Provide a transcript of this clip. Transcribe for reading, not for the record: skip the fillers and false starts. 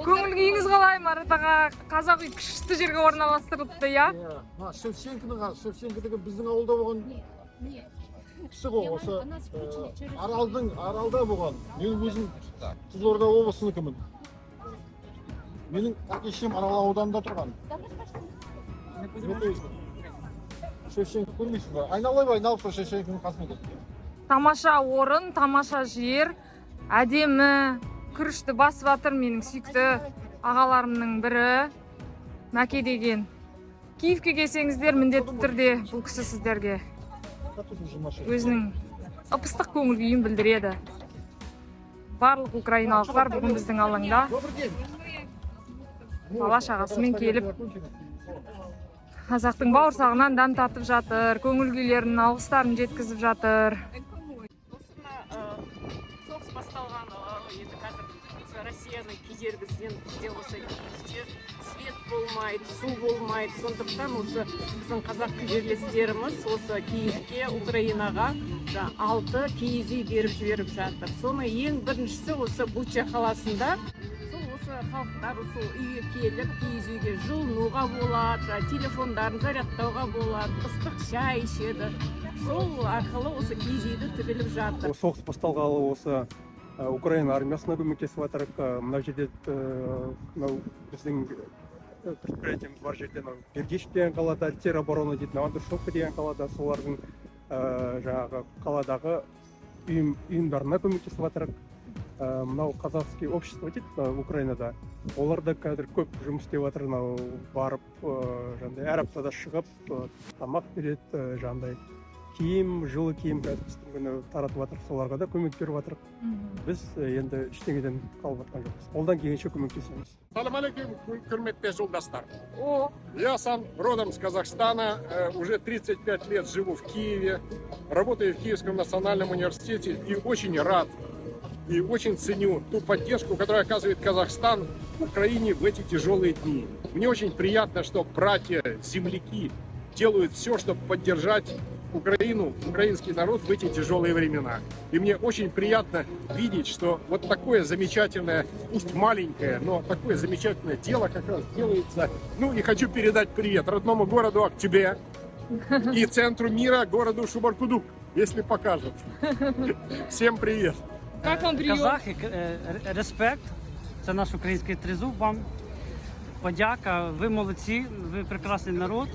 Көңіл күйіңіз қалай, Марат аға? Қазақ үй күшті жерге орналастырылыпты, я? Шевченкідегі біздің ауылда болған кісі ғой, осы аралда болған. Мен өзім Қызылорда облысыныкімін. Менің әке-шешем Арал ауданында тұрған. Шевченко көрмейсіз ба? Айналып тұр Шевченкінің қасында. Тамаша орын, тамаша жер, әдемі, күрішті басып жатыр менің сүйікті ағаларымның бірі Мәке деген. Киевке келсеңіздер, міндетті түрде бұл кісі сіздерге өзінің ып-ыстық көңіл күйін білдіреді. Барлық украиналықтар бүгін біздің алаңда бала-шағасымен келіп қазақтың бауырсағынан дәм татып жатыр, көңіл күйлерінің алғыстарын жеткізіп жатыр. Соғыс басталған енді қазір Россияның кедергісінен бізде осы Киевте свет болмайды, су болмайды. Сондықтан осы біздің қазақ жерлестеріміз осы Киевке, Украинаға 6 киіз үй беріп жіберіп жатыр. Соны ең біріншісі осы Буча қаласында. Осы халықтар сол үйге келіп, киіз үйге жылынуға болады, телефондарын зарядтауға болады, ыстық шай ішеді. Сол арқылы осы киіз үйді тігіліп жатыр. Соғыс басталғалы осы Украина армиясына көмектесіп жатыр. Мына жерде біздің предприятиеміз бар жерде Бергеш деген қалада, тероборона дейтін Андершовка деген қалада, солардың жаңағы қаладағы ұйымдарына көмектесіп жатыр. Мынау казахский общество дейді Украинада. Олар да қазір көп жұмыс істеп жатыр. Барып, әр аптада шығып, тамақ береді, жаңағыдай киім, жылы киім біздің күні таратып жатыр. Соларға да көмек беріп жатыр. Біз енді ештеңеден қалып жатқан жоқпыз. Қолдан келгенше көмектесеміз. Салам алейкум, құрметті жолдастар. Я сам родом с Казахстана, уже 35 лет живу в Киеве, работаю в Киевском национальном университете и очень рад и очень ценю ту поддержку, которую оказывает Казахстан Украине в эти тяжелые дни. Мне очень приятно, что братья-земляки делают все, чтобы поддержать Украину, украинский народ в эти тяжелые времена. И мне очень приятно видеть, что вот такое замечательное, пусть маленькое, но такое замечательное дело как раз делается. Ну и хочу передать привет родному городу Октября и центру мира городу Шубаркудук, если покажут. Всем привет! Как вам прием? Казахи, респект. Це наш український тризуб вам. Подяка. Ви молодці, ви прекрасний народ.